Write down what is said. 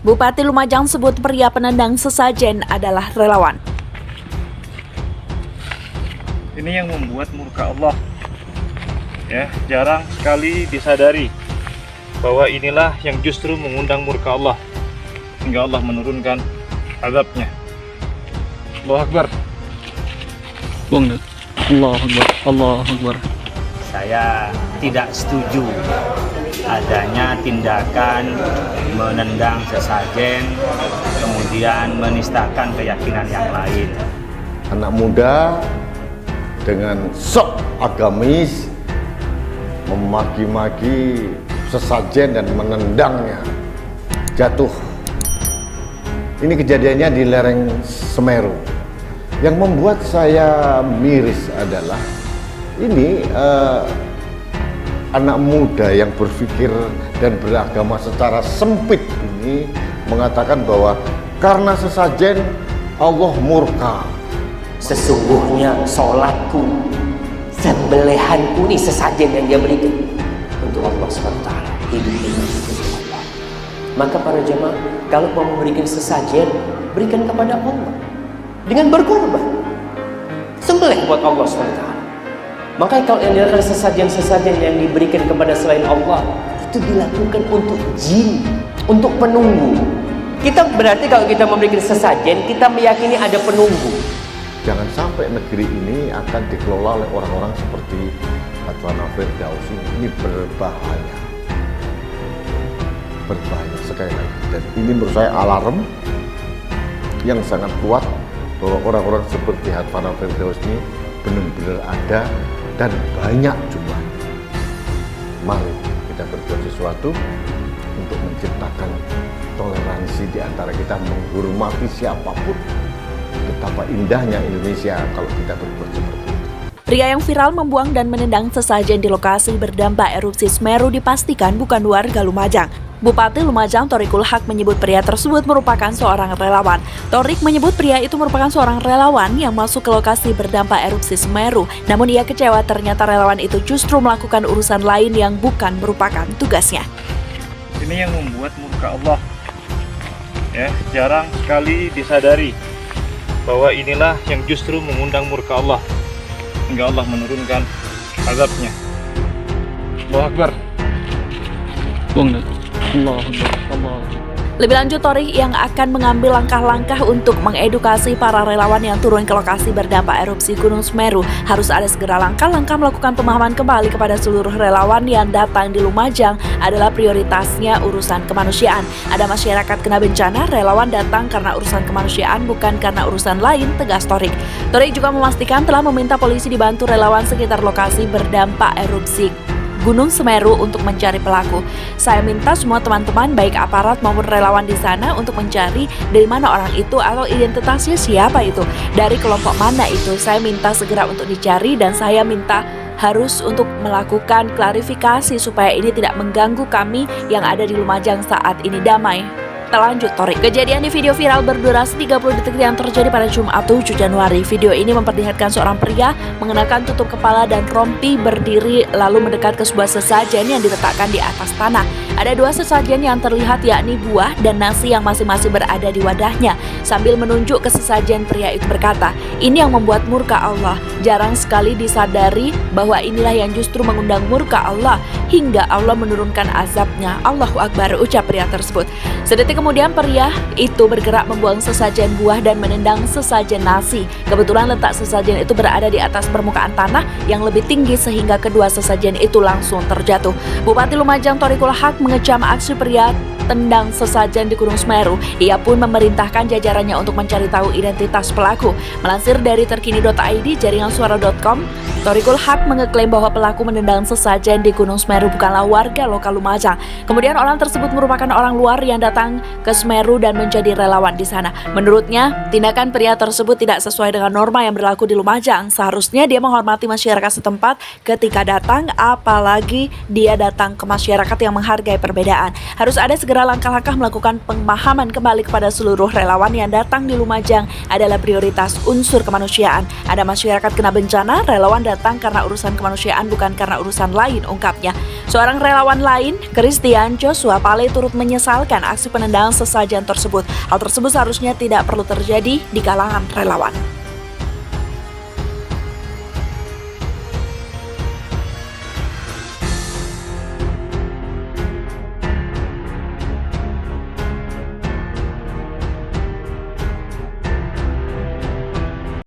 Bupati Lumajang sebut pria penendang sesajen adalah relawan. Ini yang membuat murka Allah. Ya, jarang sekali disadari bahwa inilah yang justru mengundang murka Allah hingga Allah menurunkan azabnya. Allahu Akbar. Allahu Akbar. Allahu Akbar. Saya tidak setuju adanya tindakan menendang sesajen kemudian menistakan keyakinan yang lain. Anak muda dengan sok agamis memaki-maki sesajen dan menendangnya jatuh. Ini kejadiannya di lereng Semeru. Yang membuat saya miris adalah ini anak muda yang berpikir dan beragama secara sempit ini mengatakan bahwa karena sesajen Allah murka. Sesungguhnya sholatku, sembelihanku ini sesajen yang dia berikan untuk Allah SWT. Hidup ini untuk Allah. Maka para jemaah, kalau mau memberikan sesajen, berikan kepada Allah dengan berkorban. Sembelih buat Allah SWT. Makanya kalau yang dilakukan sesajen-sesajen yang diberikan kepada selain Allah, itu dilakukan untuk jin, untuk penunggu. Kita berarti kalau kita memberikan sesajen, kita meyakini ada penunggu. Jangan sampai negeri ini akan dikelola oleh orang-orang seperti Adwana Firdausi. Ini berbahaya. Berbahaya sekali lagi. Dan ini menurut saya alarm yang sangat kuat bahwa orang-orang seperti Adwana Firdausi ini benar-benar ada dan banyak jumlahnya. Mari kita berbuat sesuatu untuk menciptakan toleransi di antara kita, menghormati siapapun. Betapa indahnya Indonesia kalau kita berbuat seperti itu. Pria yang viral membuang dan menendang sesajen di lokasi berdampak erupsi Semeru dipastikan bukan warga Lumajang. Bupati Lumajang Thoriqul Haq menyebut pria tersebut merupakan seorang relawan. Thoriq menyebut pria itu merupakan seorang relawan yang masuk ke lokasi berdampak erupsi Semeru. Namun ia kecewa ternyata relawan itu justru melakukan urusan lain yang bukan merupakan tugasnya. Ini yang membuat murka Allah. Ya, jarang sekali disadari bahwa inilah yang justru mengundang murka Allah hingga Allah menurunkan azabnya. Allahu Akbar. Allahu Akbar. Allahu Akbar. Lebih lanjut, Thoriq yang akan mengambil langkah-langkah untuk mengedukasi para relawan yang turun ke lokasi berdampak erupsi Gunung Semeru. Harus ada segera langkah-langkah melakukan pemahaman kembali kepada seluruh relawan yang datang di Lumajang adalah prioritasnya urusan kemanusiaan. Ada masyarakat kena bencana, relawan datang karena urusan kemanusiaan bukan karena urusan lain, tegas Thoriq. Thoriq juga memastikan telah meminta polisi dibantu relawan sekitar lokasi berdampak erupsi Gunung Semeru untuk mencari pelaku. Saya minta semua teman-teman baik aparat maupun relawan di sana untuk mencari dari mana orang itu atau identitasnya siapa itu, dari kelompok mana itu. Saya minta segera untuk dicari dan saya minta harus untuk melakukan klarifikasi supaya ini tidak mengganggu kami yang ada di Lumajang saat ini damai. Terlanjut Thoriq. Kejadian di video viral berdurasi 30 detik yang terjadi pada Jumat 7 Januari. Video ini memperlihatkan seorang pria mengenakan tutup kepala dan rompi berdiri lalu mendekat ke sebuah sesajen yang diletakkan di atas tanah. Ada dua sesajen yang terlihat yakni buah dan nasi yang masing-masing berada di wadahnya. Sambil menunjuk ke sesajen, pria itu berkata, "Ini yang membuat murka Allah." Jarang sekali disadari bahwa inilah yang justru mengundang murka Allah hingga Allah menurunkan azabnya. Allahu Akbar, ucap pria tersebut. Sedetik kemudian pria itu bergerak membuang sesajen buah dan menendang sesajen nasi. Kebetulan letak sesajen itu berada di atas permukaan tanah yang lebih tinggi sehingga kedua sesajen itu langsung terjatuh. Bupati Lumajang Thoriqul Haq mengecam aksi pria tendang sesajen di Gunung Semeru. Ia pun memerintahkan jajarannya untuk mencari tahu identitas pelaku. Melansir dari terkini.id, jaringansuara.com, Thoriqul Haq mengeklaim bahwa pelaku menendang sesajen di Gunung Semeru bukanlah warga lokal Lumajang. Kemudian orang tersebut merupakan orang luar yang datang ke Semeru dan menjadi relawan di sana. Menurutnya, tindakan pria tersebut tidak sesuai dengan norma yang berlaku di Lumajang. Seharusnya dia menghormati masyarakat setempat ketika datang, apalagi dia datang ke masyarakat yang menghargai berbagai perbedaan. Harus ada segera langkah-langkah melakukan pemahaman kembali kepada seluruh relawan yang datang di Lumajang adalah prioritas unsur kemanusiaan. Ada masyarakat kena bencana, relawan datang karena urusan kemanusiaan bukan karena urusan lain, ungkapnya. Seorang relawan lain, Christian Joshua Pale, turut menyesalkan aksi penendang sesajen tersebut. Hal tersebut seharusnya tidak perlu terjadi di kalangan relawan.